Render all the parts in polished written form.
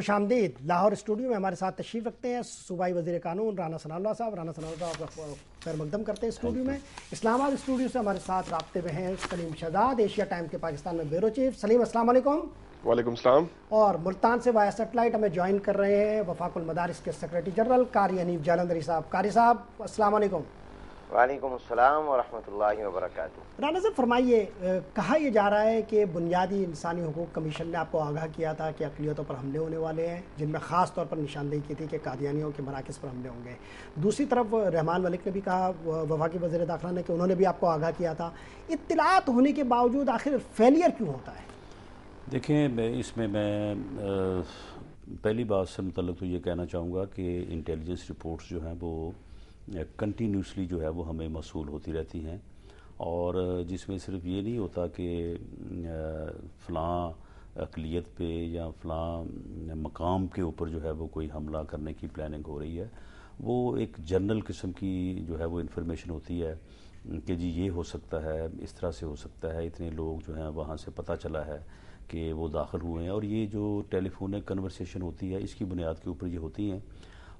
خوش آمدید۔ لاہور اسٹوڈیو میں ہمارے ساتھ تشریف رکھتے ہیں صوبائی وزیر قانون رانا ثناء اللہ صاحب۔ رانا ثناء اللہ صاحب کا خیر مقدم کرتے ہیں اسٹوڈیو میں۔ اسلام آباد اسٹوڈیو سے ہمارے ساتھ رابطے میں ہیں سلیم شہزاد، ایشیا ٹائم کے پاکستان میں بیورو چیف۔ سلیم السلام علیکم۔ وعلیکم السلام۔ اور ملتان سے وایا سیٹلائٹ ہمیں جوائن کر رہے ہیں وفاق المدارس کے سیکریٹری جنرل قاری حنیف جالندھری صاحب۔ قاری صاحب السلام علیکم۔ وعلیکم السلام ورحمۃ اللہ وبرکاتہ۔ رانا صاحب فرمائیے، کہا یہ جا رہا ہے کہ بنیادی انسانی حقوق کمیشن نے آپ کو آگاہ کیا تھا کہ اقلیتوں پر حملے ہونے والے ہیں، جن میں خاص طور پر نشاندہی کی تھی کہ قادیانیوں کے مراکز پر حملے ہوں گے۔ دوسری طرف رحمان ملک نے بھی کہا، وفاقی وزیر داخلہ نے، کہ انہوں نے بھی آپ کو آگاہ کیا تھا۔ اطلاعات ہونے کے باوجود آخر فیلئر کیوں ہوتا ہے؟ دیکھیں، اس میں پہلی بات سے متعلق تو یہ کہنا چاہوں گا کہ انٹیلیجنس رپورٹس جو ہیں وہ کنٹینیوسلی جو ہے وہ ہمیں موصول ہوتی رہتی ہیں، اور جس میں صرف یہ نہیں ہوتا کہ فلاں اقلیت پہ یا فلاں مقام کے اوپر جو ہے وہ کوئی حملہ کرنے کی پلاننگ ہو رہی ہے، وہ ایک جنرل قسم کی جو ہے وہ انفارمیشن ہوتی ہے کہ جی یہ ہو سکتا ہے، اس طرح سے ہو سکتا ہے، اتنے لوگ جو ہیں وہاں سے پتہ چلا ہے کہ وہ داخل ہوئے ہیں، اور یہ جو ٹیلی فونک کنورسیشن ہوتی ہے اس کی بنیاد کے اوپر یہ ہوتی ہیں۔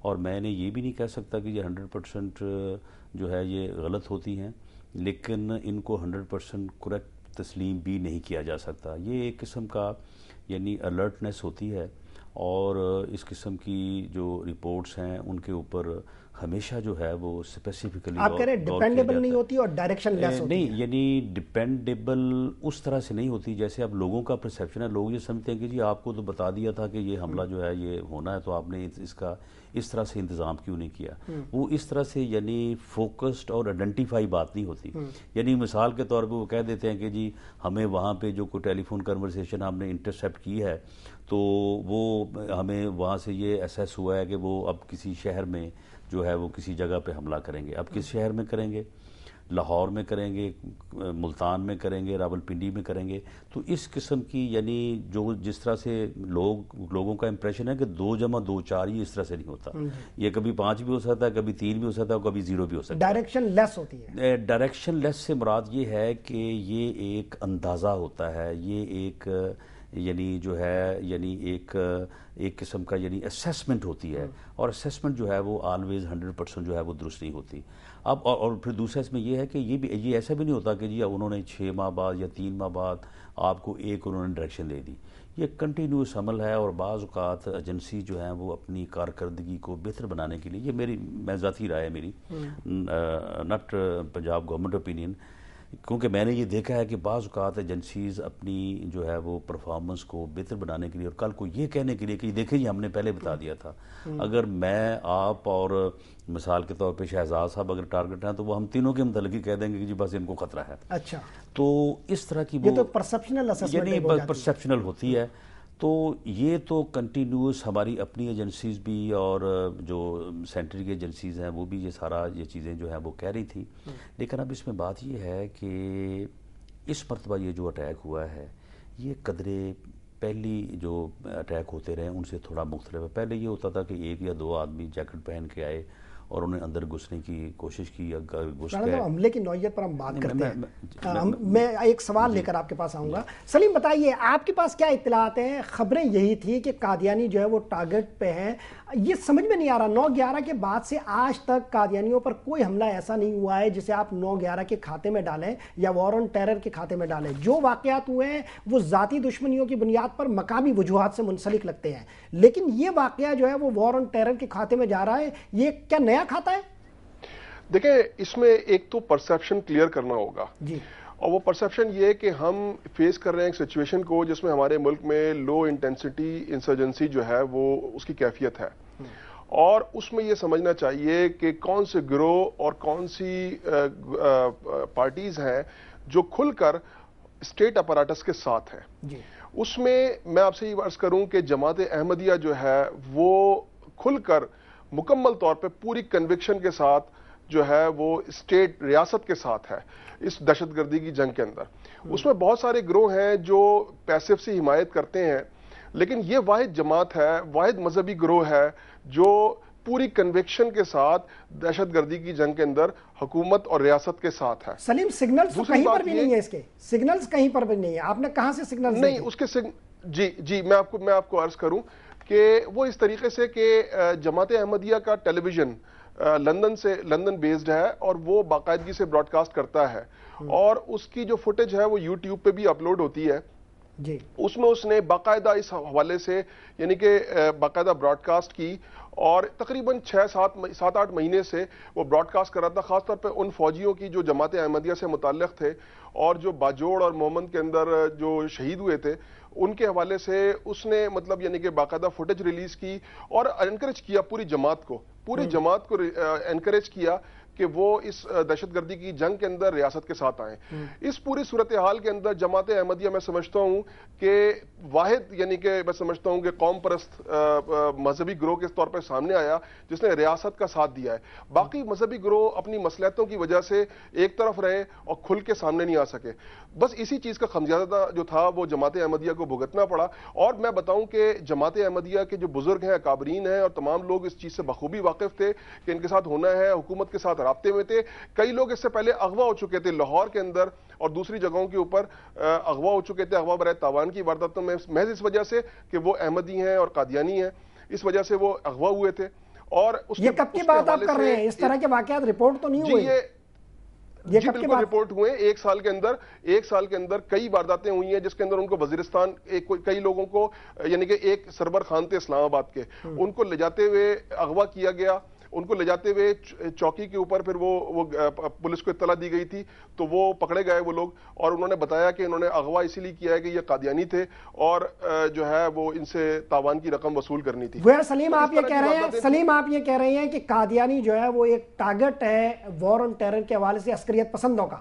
اور میں نے یہ بھی نہیں کہہ سکتا کہ یہ 100% جو ہے یہ غلط ہوتی ہیں، لیکن ان کو 100% کریکٹ تسلیم بھی نہیں کیا جا سکتا۔ یہ ایک قسم کا یعنی الرٹنس ہوتی ہے، اور اس قسم کی جو رپورٹس ہیں ان کے اوپر ہمیشہ جو ہے وہ اسپیسیفکلی آپ کہہ رہے ہیں ڈیپینڈیبل نہیں ہوتی اور ڈائریکشن لیس ہوتی ہے؟ نہیں، یعنی ڈیپینڈیبل اس طرح سے نہیں ہوتی جیسے اب لوگوں کا پرسیپشن ہے۔ لوگ یہ سمجھتے ہیں کہ جی آپ کو تو بتا دیا تھا کہ یہ حملہ جو ہے یہ ہونا ہے، تو آپ نے اس کا اس طرح سے انتظام کیوں نہیں کیا؟ وہ اس طرح سے یعنی فوکسڈ اور آئیڈینٹیفائی بات نہیں ہوتی۔ یعنی مثال کے طور پہ وہ کہہ دیتے ہیں کہ جی ہمیں وہاں پہ جو کوئی ٹیلی فون کنورسیشن ہم نے انٹرسیپٹ کی ہے، تو وہ ہمیں وہاں سے یہ اسیس ہوا ہے کہ وہ اب کسی شہر میں جو ہے وہ کسی جگہ پہ حملہ کریں گے۔ اب کس شہر میں کریں گے؟ لاہور میں کریں گے، ملتان میں کریں گے، راولپنڈی میں کریں گے۔ تو اس قسم کی یعنی جس طرح سے لوگوں کا امپریشن ہے کہ 2 + 2 4 ہی، اس طرح سے نہیں ہوتا۔ یہ کبھی 5 بھی ہو سکتا ہے، کبھی 3 بھی ہو سکتا ہے، اور کبھی 0 بھی ہو سکتا ہے۔ ڈائریکشن لیس ہوتی ہے۔ ڈائریکشن لیس سے مراد یہ ہے کہ یہ ایک اندازہ ہوتا ہے، یہ ایک یعنی جو ہے یعنی ایک قسم کا یعنی اسیسمنٹ ہوتی ہے، اور اسیسمنٹ جو ہے وہ آلویز 100% جو ہے وہ درست نہیں ہوتی۔ اب اور پھر دوسرا اس میں یہ ہے کہ یہ ایسا بھی نہیں ہوتا کہ جی انہوں نے 6 ماہ بعد یا 3 ماہ بعد آپ کو انہوں نے ڈائریکشن دے دی۔ یہ کنٹینیوس عمل ہے، اور بعض اوقات ایجنسی جو ہیں وہ اپنی کارکردگی کو بہتر بنانے کے لیے، یہ میں ذاتی رائے ہے میری، ناٹ پنجاب گورنمنٹ اوپینین، کیونکہ میں نے یہ دیکھا ہے کہ بعض اوقات ایجنسیز اپنی جو ہے وہ پرفارمنس کو بہتر بنانے کے لیے اور کل کو یہ کہنے کے لیے کہ دیکھیں جی ہم نے پہلے بتا دیا تھا، اگر میں آپ اور مثال کے طور پہ شہزاد صاحب اگر ٹارگٹ ہیں تو وہ ہم تینوں کے متعلق ہی کہہ دیں گے کہ جی بس ان کو خطرہ ہے۔ اچھا، تو اس طرح کی یہ تو پرسپشنل اسسمنٹ یعنی پرسپشنل ہوتی ہے۔ تو یہ تو کنٹینیوس ہماری اپنی ایجنسیز بھی اور جو سینٹر کی ایجنسیز ہیں وہ بھی یہ چیزیں جو ہیں وہ کہہ رہی تھیں، لیکن اب اس میں بات یہ ہے کہ اس مرتبہ یہ جو اٹیک ہوا ہے یہ قدرے پہلی جو اٹیک ہوتے رہے ان سے تھوڑا مختلف ہے۔ پہلے یہ ہوتا تھا کہ 1 یا 2 آدمی جیکٹ پہن کے آئے اور انہیں اندر گھسنے کی کوشش کی، اگر گھس گئے۔ حملے کی نوعیت پر ہم بات کرتے ہیں، میں ایک سوال لے کر آپ کے پاس آؤں گا۔ سلیم بتائیے، آپ کے پاس کیا اطلاعات ہیں؟ خبریں یہی تھی کہ قادیانی جو ہے وہ ٹارگٹ پہ ہیں، یہ سمجھ میں نہیں آ رہا 9/11 کے بعد سے آج تک قادیانیوں پر کوئی حملہ ایسا نہیں ہوا ہے جسے آپ 9/11 کے کھاتے میں ڈالیں یا وار آن ٹیرر کے کھاتے میں ڈالیں۔ جو واقعات ہوئے ہیں وہ ذاتی دشمنیوں کی بنیاد پر مقامی وجوہات سے منسلک لگتے ہیں، لیکن یہ واقعہ جو ہے وہ وار آن ٹیرر کے کھاتے میں جا رہا ہے، یہ کیا نیا کھاتا ہے؟ دیکھیں، اس میں ایک تو پرسیپشن کلیئر کرنا ہوگا جی، اور وہ پرسیپشن یہ ہے کہ ہم فیس کر رہے ہیں ایک سچویشن کو جس میں ہمارے ملک میں لو انٹینسٹی انسرجنسی جو ہے وہ اس کی کیفیت ہے، اور اس میں یہ سمجھنا چاہیے کہ کون سے گروہ اور کون سی پارٹیز ہیں جو کھل کر اسٹیٹ اپاراٹس کے ساتھ ہیں جی۔ اس میں آپ سے یہ عرض کروں کہ جماعت احمدیہ جو ہے وہ کھل کر مکمل طور پہ پوری کنوکشن کے ساتھ جو ہے وہ اسٹیٹ ریاست کے ساتھ ہے اس دہشت گردی کی جنگ کے اندر۔ اس میں بہت سارے گروہ ہیں جو پیسو سے حمایت کرتے ہیں، لیکن یہ واحد جماعت ہے، واحد مذہبی گروہ ہے جو پوری کنوکشن کے ساتھ دہشت گردی کی جنگ کے اندر حکومت اور ریاست کے ساتھ ہے۔ سلیم، سگنلز کہیں پر بھی نہیں ہے، اس کے سگنلز کہیں پر بھی نہیں ہے، آپ نے کہاں سے سگنلز نہیں اس کے جی میں آپ کو عرض کروں کہ وہ اس طریقے سے کہ جماعت احمدیہ کا ٹیلی ویژن لندن بیسڈ ہے اور وہ باقاعدگی سے براڈ کاسٹ کرتا ہے اور اس کی جو فوٹیج ہے وہ یوٹیوب پہ بھی اپلوڈ ہوتی ہے جی. اس میں اس نے باقاعدہ اس حوالے سے یعنی کہ باقاعدہ براڈ کاسٹ کی اور تقریباً 7-8 مہینے سے وہ براڈ کاسٹ کر رہا تھا، خاص طور پہ ان فوجیوں کی جو جماعت احمدیہ سے متعلق تھے اور جو باجوڑ اور محمد کے اندر جو شہید ہوئے تھے ان کے حوالے سے اس نے مطلب یعنی کہ باقاعدہ فوٹیج ریلیز کی اور انکریج کیا پوری جماعت کو انکریج کیا کہ وہ اس دہشت گردی کی جنگ کے اندر ریاست کے ساتھ آئیں. اس پوری صورتحال کے اندر جماعت احمدیہ میں سمجھتا ہوں کہ واحد یعنی کہ میں سمجھتا ہوں کہ قوم پرست مذہبی گروہ کے طور پہ سامنے آیا جس نے ریاست کا ساتھ دیا ہے. باقی مذہبی گروہ اپنی مصلحتوں کی وجہ سے ایک طرف رہے اور کھل کے سامنے نہیں آ سکے. بس اسی چیز کا خمیازہ جو تھا وہ جماعت احمدیہ کو بھگتنا پڑا. اور میں بتاؤں کہ جماعت احمدیہ کے جو بزرگ ہیں، اکابرین ہیں اور تمام لوگ اس چیز سے بخوبی واقف تھے کہ ان کے ساتھ ہونا ہے، حکومت کے ساتھ رابطے میں تھے. کئی لوگ اس سے پہلے اغوا ہو چکے تھے لاہور کے اندر اور دوسری جگہوں کے اوپر اغوا ہو چکے تھے، اغوا برائے تاوان کی وارداتوں میں، محض اس وجہ سے کہ وہ احمدی ہیں اور قادیانی ہیں، اس وجہ سے وہ اغوا ہوئے تھے. اور یہ کب کی بات آپ کر رہے ہیں؟ اس طرح کے واقعات رپورٹ تو نہیں ہوئے؟ جی بالکل رپورٹ ہوئے. ایک سال کے اندر کئی وارداتیں ہوئی ہیں جس کے اندر ان کو وزیرستان کئی لوگوں کو یعنی کہ ایک سربر خان تھے اسلام آباد کے، ان کو لے جاتے ہوئے اغوا کیا گیا. ان کو لے جاتے ہوئے چوکی کے اوپر پھر وہ پولیس کو اطلاع دی گئی تھی تو وہ پکڑے گئے وہ لوگ اور انہوں نے بتایا کہ انہوں نے اغوا اسی لیے کیا ہے کہ یہ قادیانی تھے اور جو ہے وہ ان سے تاوان کی رقم وصول کرنی تھی. سلیم آپ یہ کہہ رہے ہیں کہ قادیانی جو ہے وہ ایک ٹارگٹ ہے وار آن ٹیرر کے حوالے سے عسکریت پسندوں کا.